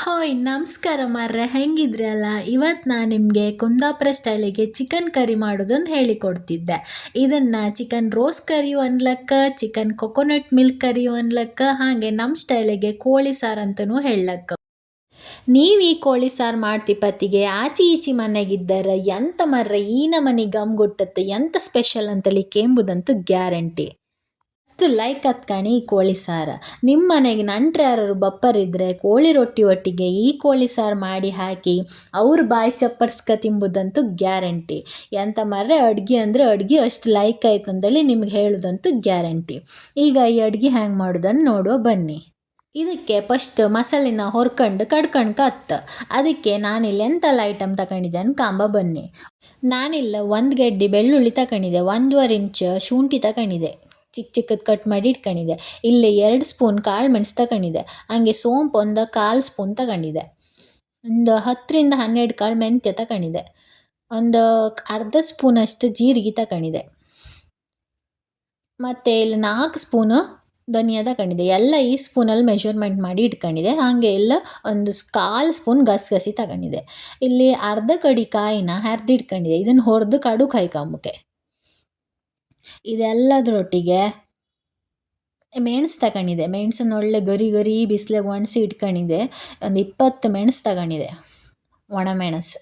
Hi ನಮಸ್ಕಾರ ಮಾರ್ರೆ, ಹೆಂಗಿದ್ರಿ ಅಲ್ಲ. ಇವತ್ತು ನಾನು ನಿಮಗೆ ಕುಂದಾಪುರ ಸ್ಟೈಲಿಗೆ ಚಿಕನ್ ಕರಿ ಮಾಡೋದನ್ನು ಹೇಳಿಕೊಡ್ತಿದ್ದೆ. ಇದನ್ನು ಚಿಕನ್ ರೋಸ್ ಕರಿಯು ಅನ್ಲಕ್ಕ, ಚಿಕನ್ ಕೊಕೊನಟ್ ಮಿಲ್ಕ್ ಕರಿಯು ಅನ್ಲಕ್ಕ, ಹಾಗೆ ನಮ್ಮ ಸ್ಟೈಲಿಗೆ ಕೋಳಿ ಸಾರು ಅಂತಲೂ ಹೇಳಕ್ಕ. ನೀವು ಈ ಕೋಳಿ ಸಾರು ಮಾಡ್ತಿಪ್ಪತ್ತಿಗೆ ಆಚಿ ಈಚಿ ಮನೆಗಿದ್ದಾರೆ ಎಂತ ಮರ್ರೆ ಈ ನಮನಿ ಗಮ್ ಗುಟ್ಟತ್ತೆ ಎಂತ ಸ್ಪೆಷಲ್ ಅಂತಲಿಕ್ಕೆ ಎಂಬುದಂತೂ ಗ್ಯಾರಂಟಿ. ಮಸ್ತ್ ಲೈಕ್ ಹತ್ಕಣಿ ಈ ಕೋಳಿ ಸಾರು. ನಿಮ್ಮ ಮನೆಗೆ ನಂಟ್ರು ಯಾರು ಬಪ್ಪರಿದ್ರೆ ಕೋಳಿ ರೊಟ್ಟಿ ಒಟ್ಟಿಗೆ ಈ ಕೋಳಿ ಸಾರು ಮಾಡಿ ಹಾಕಿ ಅವ್ರ ಬಾಯಿ ಚಪ್ಪರ್ಸ್ಕ ತಿಂಬುದಂತೂ ಗ್ಯಾರಂಟಿ. ಎಂತ ಮರ್ರೆ ಅಡ್ಗೆ ಅಂದರೆ ಅಡ್ಗೆ ಅಷ್ಟು ಲೈಕ್ ಆಯ್ತು ಅಂದೇಳಿ ನಿಮ್ಗೆ ಹೇಳೋದಂತೂ ಗ್ಯಾರಂಟಿ. ಈಗ ಈ ಅಡ್ಗೆ ಹ್ಯಾಂಗೆ ಮಾಡೋದನ್ನು ನೋಡುವ ಬನ್ನಿ. ಇದಕ್ಕೆ ಫಸ್ಟ್ ಮಸಾಲೆನ ಹೊರ್ಕೊಂಡು ಕಡ್ಕಣ್ಕ ಅದಕ್ಕೆ ನಾನಿಲ್ಲಿ ಎಂತೆಲ್ಲ ಐಟಮ್ ತಗೊಂಡಿದ್ದೆ ಅನ್ಕಾಂಬ ಬನ್ನಿ. ನಾನಿಲ್ಲ ಒಂದು ಗೆಡ್ಡೆ ಬೆಳ್ಳುಳ್ಳಿ ತಗೊಂಡಿದ್ದೆ, 1.5 ಇಂಚ್ ಶುಂಠಿ ತಗೊಂಡಿದ್ದೆ, ಚಿಕ್ಕ ಚಿಕ್ಕದು ಕಟ್ ಮಾಡಿ ಇಟ್ಕೊಂಡಿದ್ದೆ. ಇಲ್ಲಿ 2 ಸ್ಪೂನ್ ಕಾಳು ಮೆಣಸು ತಗೊಂಡಿದ್ದೆ. ಹಾಗೆ ಸೋಂಪು ಒಂದು 1/4 ಸ್ಪೂನ್ ತಗೊಂಡಿದ್ದೆ. ಒಂದು 10ರಿಂದ 12 ಕಾಳು ಮೆಂತ್ಯ ತಗೊಂಡಿದ್ದೆ. ಒಂದು ಅರ್ಧ ಸ್ಪೂನಷ್ಟು ಜೀರಿಗೆ ತಗೊಂಡಿದ್ದೆ. ಮತ್ತು ಇಲ್ಲಿ 4 ಸ್ಪೂನು ಧನಿಯಾ ತಗೊಂಡಿದ್ದೆ. ಎಲ್ಲ ಈ ಸ್ಪೂನಲ್ಲಿ ಮೆಷರ್ಮೆಂಟ್ ಮಾಡಿ ಇಟ್ಕೊಂಡಿದ್ದೆ. ಹಾಗೆ ಎಲ್ಲ ಒಂದು 1/4 ಸ್ಪೂನ್ ಗಸಗಸೆ ತಗೊಂಡಿದ್ದೆ. ಇಲ್ಲಿ ಅರ್ಧ ಕಡಿ ಕಾಯಿನ ಹರಿದಿಟ್ಕೊಂಡಿದ್ದೆ. ಇದನ್ನು ಹುರಿದು ಕಡು ಕಾಯ್ಕೊಂಬಕ್ಕೆ. ಇದೆಲ್ಲದರೊಟ್ಟಿಗೆ ಮೆಣಸು ತಗೊಂಡಿದ್ದೆ. ಮೆಣಸನ್ನು ಒಳ್ಳೆ ಗರಿ ಗರಿ ಬಿಸಿಲಿಗೆ ಒಣಸಿ ಇಟ್ಕೊಂಡಿದ್ದೆ. ಒಂದು 20 ಮೆಣಸು ತಗೊಂಡಿದ್ದೆ, ಒಣಮೆಣಸು.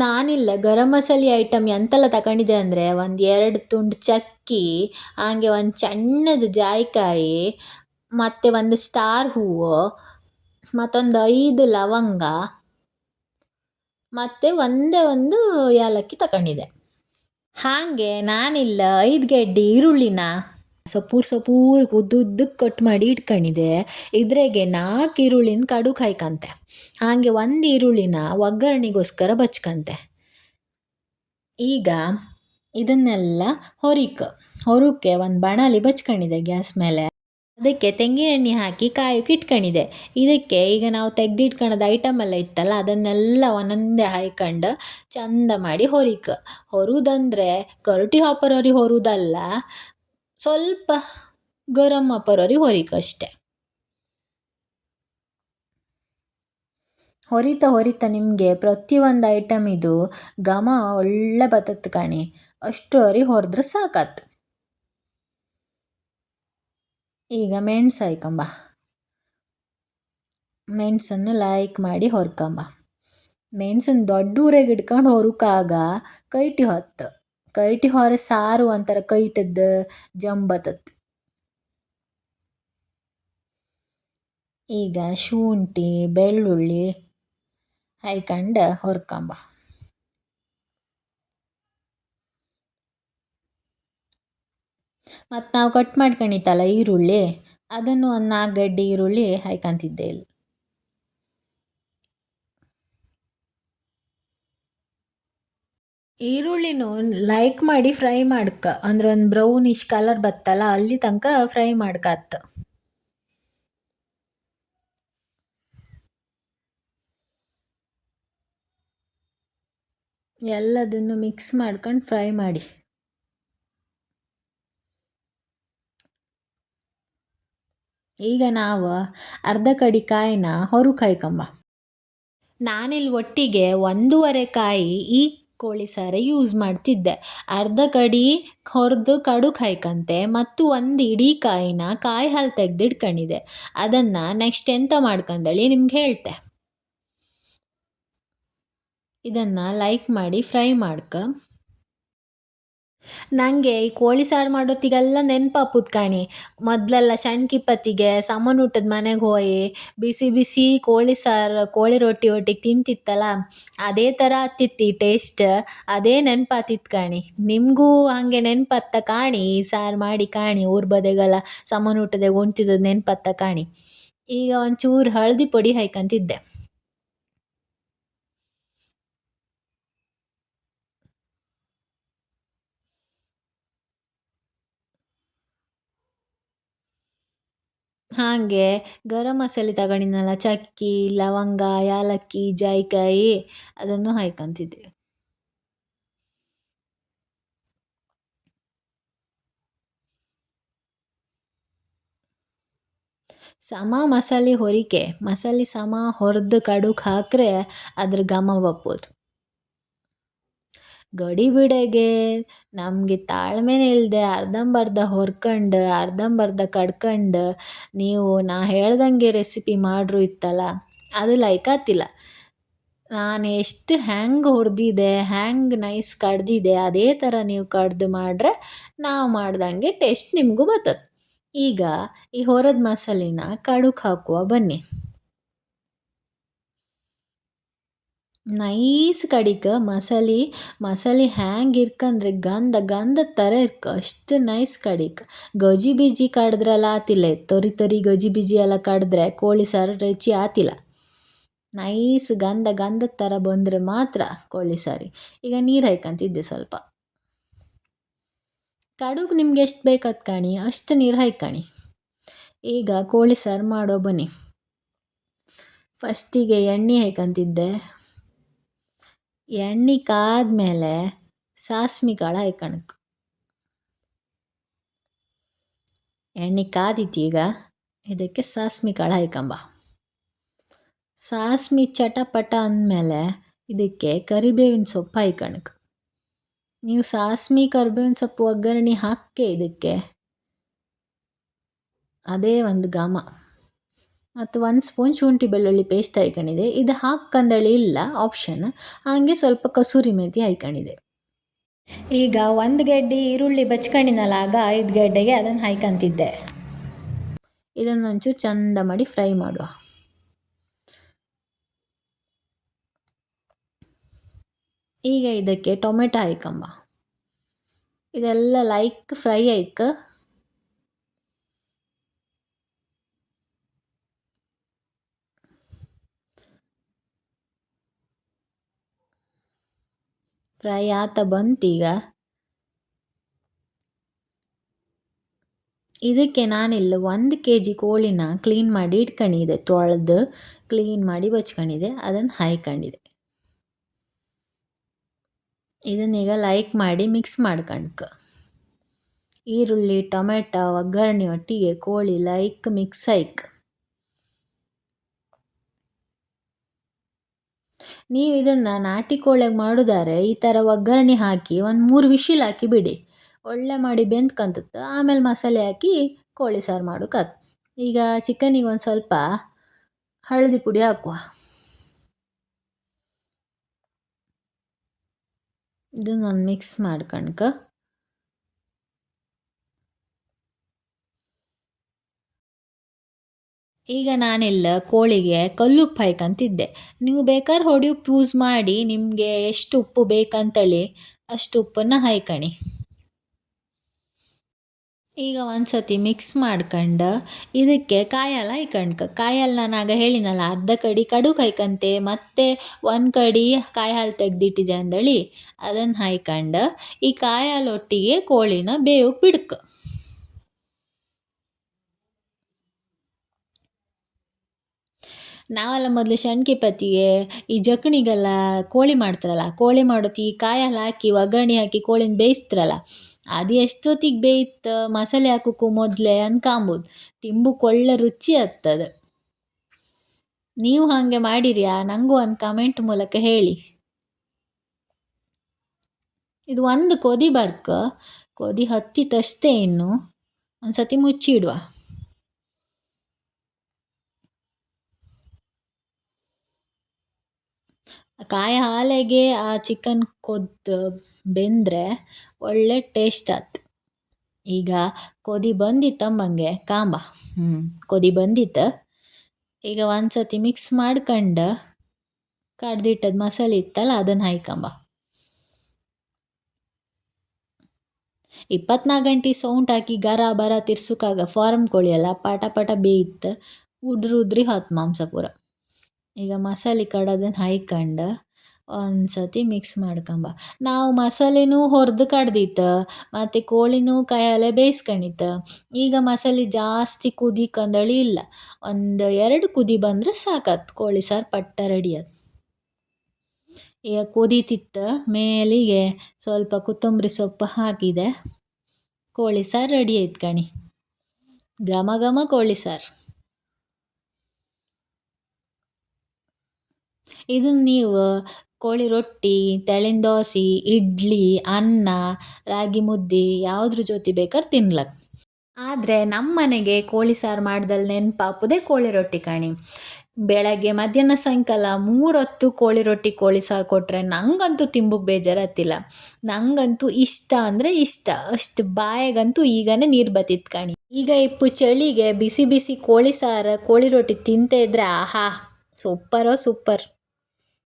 ನಾನಿಲ್ಲ ಗರಂ ಮಸಾಲೆ ಐಟಮ್ ಎಂತೆಲ್ಲ ತಗೊಂಡಿದ್ದೆ ಅಂದರೆ ಒಂದು 2 ತುಂಡು ಚಕ್ಕಿ, ಹಾಗೆ ಒಂದು ಸಣ್ಣದು ಜಾಯಿಕಾಯಿ, ಮತ್ತು ಒಂದು ಸ್ಟಾರ್ ಹೂವು, ಮತ್ತೊಂದು 5 ಲವಂಗ, ಮತ್ತು ಒಂದೇ ಒಂದು ಏಲಕ್ಕಿ ತಗೊಂಡಿದ್ದೆ. ಹಾಗೆ ನಾನಿಲ್ಲ 5 ಗೆಡ್ಡೆ ಈರುಳ್ಳಿನ ಸಪೂರ ಉದ್ದುದ್ದಕ್ಕೆ ಕಟ್ ಮಾಡಿ ಇಟ್ಕೊಂಡಿದ್ದೆ. ಇದ್ರಾಗೆ 4 ಈರುಳ್ಳಿನ ಕಡು ಕಾಯ್ಕಂತೆ. ಹಾಗೆ 1 ಈರುಳ್ಳಿನ ಒಗ್ಗರಣೆಗೋಸ್ಕರ ಬಚ್ಕಂತೆ. ಈಗ ಇದನ್ನೆಲ್ಲ ಹೊರಕ್ಕೆ ಒಂದು ಬಾಣಲಿ ಬಚ್ಕೊಂಡಿದ್ದೆ ಗ್ಯಾಸ್ ಮೇಲೆ. ಅದಕ್ಕೆ ತೆಂಗಿನೆಣ್ಣೆ ಹಾಕಿ ಕಾಯೋಕೆ ಇಟ್ಕೊಂಡಿದ್ದೆ. ಇದಕ್ಕೆ ಈಗ ನಾವು ತೆಗ್ದಿಟ್ಕೊಳ್ಳೋದು ಐಟಮ್ ಎಲ್ಲ ಇತ್ತಲ್ಲ ಅದನ್ನೆಲ್ಲ ಒಂದೊಂದೇ ಹಾಯ್ಕೊಂಡು ಚಂದ ಮಾಡಿ ಹೊರುದಂದರೆ ಕರಟಿ ಹಾಪರರಿ ಹೊರುದಲ್ಲ, ಸ್ವಲ್ಪ ಗರಂ ಹಾಪರರಿ ಅಷ್ಟೆ. ಹೊರಿತಾ ನಿಮಗೆ ಪ್ರತಿಯೊಂದು ಐಟಮ್ ಇದು ಘಮ ಒಳ್ಳೆ ಬತ್ತತ್ತು ಕಾಣಿ. ಅಷ್ಟು ಹೊರಿದ್ರೆ ಸಾಕಾತು. ಈಗ ಮೆಣಸು ಹಾಯ್ಕೊಂಬ. ಮೆಣಸನ್ನು ಲೈಕ್ ಮಾಡಿ ಹೊರ್ಕೊಂಬ. ಮೆಣಸನ್ನು ದೊಡ್ಡ ಊರಾಗ ಇಟ್ಕೊಂಡು ಹೊರಕಾಗ ಕೈಟಿ ಹೊರ ಸಾರು ಒಂಥರ ಕೈಟದ್ದು ಜಂಬತ್ತತ್ತು. ಈಗ ಶುಂಠಿ ಬೆಳ್ಳುಳ್ಳಿ ಹಾಯ್ಕೊಂಡು ಹೊರ್ಕೊಂಬ. ಮತ್ತು ನಾವು ಕಟ್ ಮಾಡ್ಕೊಂಡಿತ್ತಲ್ಲ ಈರುಳ್ಳಿ, ಅದನ್ನು ಒಂದು 4 ಗಡ್ಡೆ ಈರುಳ್ಳಿ ಹಾಯ್ಕೊಂತಿದ್ದೆ ಇಲ್ಲಿ. ಈರುಳ್ಳಿನೂ ಲೈಕ್ ಮಾಡಿ ಫ್ರೈ ಅಂದ್ರೆ ಒಂದು ಬ್ರೌನಿಶ್ ಕಲರ್ ಬತ್ತಲ್ಲ ಅಲ್ಲಿ ತನಕ ಫ್ರೈ ಮಾಡ್ಕತ್ತ. ಎಲ್ಲದನ್ನು ಮಿಕ್ಸ್ ಮಾಡ್ಕೊಂಡು ಫ್ರೈ ಮಾಡಿ. ಈಗ ನಾವು ಅರ್ಧ ಕಡಿ ಕಾಯಿನ ಕಾಯ್ಕೊಂಬ. ನಾನಿಲ್ಲಿ ಒಟ್ಟಿಗೆ 1.5 ಕಾಯಿ ಈ ಕೋಳಿ ಸಾರು ಯೂಸ್ ಮಾಡ್ತಿದ್ದೆ. ಅರ್ಧ ಕಡಿ ಹೊರದು ಕಡು ಕಾಯ್ಕಂತೆ ಮತ್ತು ಒಂದು ಇಡೀ ಕಾಯಿನ ಕಾಯಿ ಹಾಲು ತೆಗೆದಿಟ್ಕೊಂಡಿದ್ದೆ. ಅದನ್ನು ನೆಕ್ಸ್ಟ್ ಎಂತ ಮಾಡ್ಕೊಂಡಳಿ ನಿಮ್ಗೆ ಹೇಳ್ತೆ. ಇದನ್ನು ಲೈಕ್ ಮಾಡಿ ಫ್ರೈ ನನಗೆ ಈ ಕೋಳಿ ಸಾರು ಮಾಡೋತ್ತಿಗೆಲ್ಲ ನೆನಪಾಪುದು ಕಾಣಿ. ಮೊದಲೆಲ್ಲ ಸಣ್ಕಿಪ್ಪತ್ತಿಗೆ ಊಟದ ಮನೆಗೆ ಹೋಗಿ ಬಿಸಿ ಬಿಸಿ ಕೋಳಿ ಸಾರು ಕೋಳಿ ರೊಟ್ಟಿ ಒಟ್ಟಿಗೆ ತಿಂತಿತ್ತಲ್ಲ, ಅದೇ ಥರ ಆತಿತ್ತು ಈ ಟೇಸ್ಟ್. ಅದೇ ನೆನಪಾತಿತ್ತು ಕಾಣಿ. ನಿಮಗೂ ಹಾಗೆ ನೆನಪತ್ತ ಕಾಣಿ ಈ ಸಾರು ಮಾಡಿ ಕಾಣಿ. ಊರ ಬದಿಗೆಲ್ಲ ಊಟದಾಗ ಉಣ್ತಿದ್ದದ್ದು ನೆನಪತ್ತ ಕಾಣಿ. ಈಗ ಒಂಚೂರು ಹಳದಿ ಪುಡಿ ಹಾಯ್ಕೊಂತಿದ್ದೆ. ಹಾಗೆ ಗರಂ ಮಸಾಲೆ ತಗೊಂಡಿದ್ನಲ್ಲ ಚಕ್ಕಿ ಲವಂಗ ಏಲಕ್ಕಿ ಜಾಯಿಕಾಯಿ ಅದನ್ನು ಹಾಯ್ಕೊಂತಿದ್ದೆ. ಸಮ ಮಸಾಲೆ ಹೊರಿಕೆ ಮಸಾಲೆ ಸಮ ಹೊರದು ಕಡುಕ್ ಹಾಕ್ರೆ ಅದ್ರ ಘಮ ಬಪ್ಪೋದು. ಗಡಿಬಿಡೆಗೆ ನಮಗೆ ತಾಳ್ಮೆನೇ ಇಲ್ಲದೆ ಅರ್ಧಂಬರ್ಧ ಹೊರ್ಕಂಡು ಅರ್ಧಂಬರ್ಧ ಕಡ್ಕಂಡು ನೀವು ನಾ ಹೇಳ್ದಂಗೆ ರೆಸಿಪಿ ಮಾಡ್ರು ಇತ್ತಲ್ಲ ಅದು ಲೈಕಾತಿಲ್ಲ. ನಾನು ಎಷ್ಟು ಹ್ಯಾಂಗೆ ಹುರಿದಿದ್ದೆ ಹ್ಯಾಂಗೆ ನೈಸ್ ಕಡ್ದಿದ್ದೆ ಅದೇ ಥರ ನೀವು ಕಡ್ದು ಮಾಡ್ರೆ ನಾವು ಮಾಡ್ದಂಗೆ ಟೇಸ್ಟ್ ನಿಮಗೂ ಬರ್ತದೆ. ಈಗ ಈ ಹೊರದ ಮಸಾಲಿನ ಕಡುಕ್ ಹಾಕುವ ಬನ್ನಿ. ನೈಸ್ ಕಡಿಕ ಮಸಾಲೆ ಹ್ಯಾಂಗೆ ಇರ್ಕಂದ್ರೆ ಗಂಧ ಥರ ಇರ್ಕ ಅಷ್ಟು ನೈಸ್ ಕಡಿಕ. ಗಜಿ ಬೀಜಿ ಕಡ್ದ್ರಲ್ಲ ಆತಿಲ್ಲ, ತರಿ ತರಿ ಗಜಿ ಬೀಜಿ ಎಲ್ಲ ಕಡಿದ್ರೆ ಕೋಳಿ ಸಾರು ರುಚಿ ಆತಿಲ್ಲ. ನೈಸ್ ಗಂಧದ ಥರ ಬಂದರೆ ಮಾತ್ರ ಕೋಳಿ ಸಾರಿ. ಈಗ ನೀರು ಹಾಯ್ಕಂತಿದ್ದೆ ಸ್ವಲ್ಪ. ಕಡುಗು ನಿಮ್ಗೆ ಎಷ್ಟು ಬೇಕಾದ್ ಕಾಣಿ ಅಷ್ಟು ನೀರು ಹಾಯ್ಕಣಿ. ಈಗ ಕೋಳಿ ಸಾರು ಮಾಡೋ ಬನ್ನಿ. ಫಸ್ಟಿಗೆ ಎಣ್ಣೆ ಹಾಯ್ಕಂತಿದ್ದೆ. ಎಣ್ಣೆ ಕಾದ್ಮೇಲೆ ಸಾಸ್ಮಿ ಕಾಳು ಹಾಯ್ಕಣಕ್. ಎಣ್ಣೆ ಕಾದಿತ್ತು, ಈಗ ಇದಕ್ಕೆ ಸಾಸ್ಮಿ ಕಾಳು ಹಾಯ್ಕಂಬ. ಸಾಸ್ಮಿ ಚಟಪಟ ಅಂದಮೇಲೆ ಇದಕ್ಕೆ ಕರಿಬೇವಿನ ಸೊಪ್ಪು ಹಾಯ್ಕಣಕ್. ನೀವು ಸಾಸ್ಮಿ ಕರಿಬೇವಿನ ಸೊಪ್ಪು ಒಗ್ಗರಣೆ ಹಾಕಿ ಇದಕ್ಕೆ ಅದೇ ಒಂದು ಘಮ. ಮತ್ತು 1 ಸ್ಪೂನ್ ಶುಂಠಿ ಬೆಳ್ಳುಳ್ಳಿ ಪೇಸ್ಟ್ ಹಾಯ್ಕೊಂಡಿದೆ. ಇದು ಹಾಕ್ಕಂದಳಿ ಇಲ್ಲ, ಆಪ್ಷನ್. ಹಾಗೆ ಸ್ವಲ್ಪ ಕಸೂರಿ ಮೇಥಿ ಹಾಯ್ಕೊಂಡಿದೆ. ಈಗ 1 ಗೆಡ್ಡೆ ಈರುಳ್ಳಿ ಬಚ್ಕೊಂಡಿನಲ್ಲ, ಆಗ 5 ಗೆಡ್ಡೆಗೆ ಅದನ್ನು ಹಾಯ್ಕಂತಿದ್ದೆ. ಇದನ್ನೊಂಚೂರು ಚಂದ ಮಾಡಿ ಫ್ರೈ ಮಾಡುವ. ಈಗ ಇದಕ್ಕೆ ಟೊಮೆಟೊ ಹಾಯ್ಕಂಬ. ಇದೆಲ್ಲ ಲೈಕ್ ಫ್ರೈ ಆಯ್ಕ. ಫ್ರೈ ಆತ ಬಂತೀಗ. ಇದಕ್ಕೆ ನಾನಿಲ್ಲಿ 1 kg ಕೋಳಿನ ಕ್ಲೀನ್ ಮಾಡಿ ಇಟ್ಕೊಂಡಿದ್ದೆ, ತೊಳೆದು ಕ್ಲೀನ್ ಮಾಡಿ ಬಚ್ಕೊಂಡಿದ್ದೆ, ಅದನ್ನು ಹಾಯ್ಕೊಂಡಿದ್ದೆ. ಇದನ್ನೀಗ ಲೈಕ್ ಮಾಡಿ ಮಿಕ್ಸ್ ಮಾಡ್ಕಣ್ಕ. ಈರುಳ್ಳಿ ಟೊಮೆಟೊ ಒಗ್ಗರಣೆ ಒಟ್ಟಿಗೆ ಕೋಳಿ ಲೈಕ್ ಮಿಕ್ಸ್ ಆಯ್ಕ. ನೀವು ಇದನ್ನು ನಾಟಿ ಕೋಳಿಯಾಗ ಮಾಡೋದಾರೆ ಈ ಥರ ಒಗ್ಗರಣೆ ಹಾಕಿ 1-3 ವಿಶಿಲ್ ಹಾಕಿ ಬಿಡಿ. ಒಳ್ಳೆ ಮಾಡಿ ಬೆಂದ್ಕಂತತ್ತು. ಆಮೇಲೆ ಮಸಾಲೆ ಹಾಕಿ ಕೋಳಿ ಸಾರು ಮಾಡೋಕ್ಕಾತು. ಈಗ ಚಿಕನಿಗೆ ಒಂದು ಸ್ವಲ್ಪ ಹಳದಿ ಪುಡಿ ಹಾಕುವ. ಇದನ್ನೊಂದು ಮಿಕ್ಸ್ ಮಾಡ್ಕಣ್ಕ. ಈಗ ನಾನೆಲ್ಲ ಕೋಳಿಗೆ ಕಲ್ಲುಪ್ಪು ಹಾಯ್ಕಂತಿದ್ದೆ. ನೀವು ಬೇಕಾದ್ರೆ ಹೊಡಿ ಉಪ್ಪು ಯೂಸ್ ಮಾಡಿ, ನಿಮಗೆ ಎಷ್ಟು ಉಪ್ಪು ಬೇಕಂತೇಳಿ ಅಷ್ಟು ಉಪ್ಪನ್ನು ಹಾಯ್ಕಣಿ. ಈಗ ಒಂದು ಸತಿ ಮಿಕ್ಸ್ ಮಾಡ್ಕೊಂಡು ಇದಕ್ಕೆ ಕಾಯೆಲ್ಲ ಹಾಯ್ಕಣ್ಕ. ಕಾಯಲ್ಲಿ ನಾನು ಆಗ ಹೇಳಿನಲ್ಲ, ಅರ್ಧ ಕಡಿ ಕಡುಗೆ ಹಾಯ್ಕಂತೆ ಮತ್ತು 1 ಕಡಿ ಕಾಯಿ ಹಾಲು ತೆಗ್ದಿಟ್ಟಿದೆ ಅಂದೇಳಿ ಅದನ್ನು ಹಾಯ್ಕಂಡು ಈ ಕಾಯಿ ಹಾಲೊಟ್ಟಿಗೆ ಕೋಳಿನ ಬೇಯೋಕೆ ಬಿಡ್ಕ. ನಾವೆಲ್ಲ ಮೊದಲು ಶಂಕಿ ಪತ್ತಿಗೆ ಈ ಜಕ್ಣಿಗೆಲ್ಲ ಕೋಳಿ ಮಾಡ್ತಾರಲ್ಲ, ಕೋಳಿ ಮಾಡೋತಿ ಈ ಕಾಯಿ ಹಾಲು ಹಾಕಿ ಒಗ್ಗರಣೆ ಹಾಕಿ ಕೋಳಿನ ಬೇಯಿಸ್ತಾರಲ್ಲ, ಅದು ಎಷ್ಟೊತ್ತಿಗೆ ಬೇಯ್ತು ಮಸಾಲೆ ಹಾಕೋಕ್ಕೂ ಮೊದಲೇ ಅನ್ಕಾಂಬೋದು. ತಿಂಬುಕ್ಕೆ ಒಳ್ಳೆ ರುಚಿ ಆಗ್ತದೆ. ನೀವು ಹಾಗೆ ಮಾಡಿರ್ಯಾ? ನನಗೂ ಒಂದು ಕಮೆಂಟ್ ಮೂಲಕ ಹೇಳಿ. ಇದು 1 ಕೊದಿ ಬರ್ಕ, ಕೊದಿ ಹತ್ತಿತಷ್ಟೇ. ಇನ್ನು ಒಂದು ಸತಿ ಮುಚ್ಚಿಡುವ. ಕಾಯಿ ಹಾಲಿಗೆ ಆ ಚಿಕನ್ ಬೆಂದರೆ ಒಳ್ಳೆ ಟೇಸ್ಟ್ ಆಯ್ತು. ಈಗ ಕೊದಿ ಬಂದಿತ್ತಮ್ಮಂಗೆ ಕಾಂಬ. ಕೊದಿ ಬಂದಿತ್ತು. ಈಗ ಒಂದು ಸತಿ ಮಿಕ್ಸ್ ಮಾಡ್ಕೊಂಡು ಕಡ್ದಿಟ್ಟದ ಮಸಾಲೆ ಇತ್ತಲ್ಲ ಅದನ್ನು ಹಾಯ್ಕಂಬ. 24 ಗಂಟೆ ಸೌಂಟ್ ಹಾಕಿ ಗರ ಬರ ತಿರ್ಸುಕಾಗ ಫಾರಮ್ ಕೋಳಿ ಅಲ್ಲ, ಪಟ ಪಟ ಬೇಯ್ತು, ಉದ್ರಿ ಹೊತ್ತು ಮಾಂಸ ಪೂರ. ಈಗ ಮಸಾಲೆ ಕಡದನ್ನು ಹಾಯ್ಕಂಡು ಒಂದು ಸತಿ ಮಿಕ್ಸ್ ಮಾಡ್ಕಂಬ. ನಾವು ಮಸಾಲೆನೂ ಹೊರದು ಕಡ್ದಿತ್ತು ಮತ್ತು ಕೋಳಿನೂ ಕೈಯಲ್ಲೇ ಬೇಯಿಸ್ಕೊಂಡಿತ್ತು. ಈಗ ಮಸಾಲೆ ಜಾಸ್ತಿ ಕುದಿಕಂದಳಿ ಇಲ್ಲ, 1-2 ಕುದಿ ಬಂದರೆ ಸಾಕಾತು, ಕೋಳಿ ಸಾರು ಪಟ್ಟ ರೆಡಿ ಆಯ್ತು. ಈಗ ಕುದೀತಿತ್ತು, ಮೇಲಿಗೆ ಸ್ವಲ್ಪ ಕೊತ್ತಂಬರಿ ಸೊಪ್ಪು ಹಾಕಿದೆ, ಕೋಳಿ ಸಾರು ರೆಡಿ ಆಯ್ತು ಕಣಿ. ಘಮ ಘಮ ಕೋಳಿ ಸಾರು. ಇದನ್ನು ನೀವು ಕೋಳಿ ರೊಟ್ಟಿ, ತೆಳ್ಳಿನ ದೋಸೆ, ಇಡ್ಲಿ, ಅನ್ನ, ರಾಗಿ ಮುದ್ದೆ ಯಾವುದ್ರ ಜೊತೆ ಬೇಕಾದ್ರೆ ತಿನ್ಲಕ್. ಆದರೆ ನಮ್ಮ ಮನೆಗೆ ಕೋಳಿ ಸಾರು ಮಾಡ್ದಲ್ಲಿ ನೆನಪಾಪುದೇ ಕೋಳಿ ರೊಟ್ಟಿ ಕಣಿ. ಬೆಳಗ್ಗೆ ಮಧ್ಯಾಹ್ನ ಸಾಯಂಕಾಲ 3 ಹೊತ್ತು ಕೋಳಿ ರೊಟ್ಟಿ ಕೋಳಿ ಸಾರು ಕೊಟ್ಟರೆ ನಂಗಂತೂ ತಿಂಬುಕ್ ಬೇಜಾರತ್ತಿಲ್ಲ. ನಂಗಂತೂ ಇಷ್ಟ ಅಂದರೆ ಇಷ್ಟ, ಅಷ್ಟು ಬಾಯಾಗಂತೂ ಈಗನೇ ನೀರು ಬತ್ತಿತ್ತು ಕಣಿ. ಈಗ ಇಪ್ಪು ಚಳಿಗೆ ಬಿಸಿ ಬಿಸಿ ಕೋಳಿ ಸಾರು ಕೋಳಿ ರೊಟ್ಟಿ ತಿಂತ ಇದ್ರೆ ಆಹಾ, ಸೂಪರೋ ಸೂಪರ್.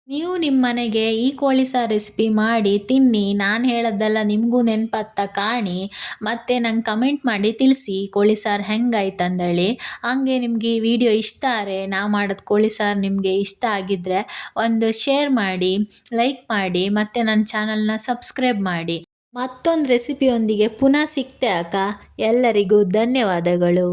ನೀವು ನಿಮ್ಮ ಮನೆಗೆ ಈ ಕೋಳಿ ಸಾರು ರೆಸಿಪಿ ಮಾಡಿ ತಿನ್ನಿ. ನಾನು ಹೇಳೋದೆಲ್ಲ ನಿಮಗೂ ನೆನಪತ್ತ ಕಾಣಿ. ಮತ್ತು ನಂಗೆ ಕಮೆಂಟ್ ಮಾಡಿ ತಿಳಿಸಿ ಕೋಳಿ ಸಾರು ಹೆಂಗಾಯ್ತು ಅಂದೇಳಿ. ಹಂಗೆ ನಿಮಗೆ ಈ ವಿಡಿಯೋ ಇಷ್ಟ ಆದರೆ ನಾ ಮಾಡೋದು ಕೋಳಿ ಸಾರು ನಿಮಗೆ ಇಷ್ಟ ಆಗಿದ್ದರೆ ಒಂದು ಶೇರ್ ಮಾಡಿ, ಲೈಕ್ ಮಾಡಿ, ಮತ್ತು ನನ್ನ ಚಾನಲ್ನ ಸಬ್ಸ್ಕ್ರೈಬ್ ಮಾಡಿ. ಮತ್ತೊಂದು ರೆಸಿಪಿಯೊಂದಿಗೆ ಪುನಃ ಸಿಗ್ತೆ ಅಕ್ಕ. ಎಲ್ಲರಿಗೂ ಧನ್ಯವಾದಗಳು.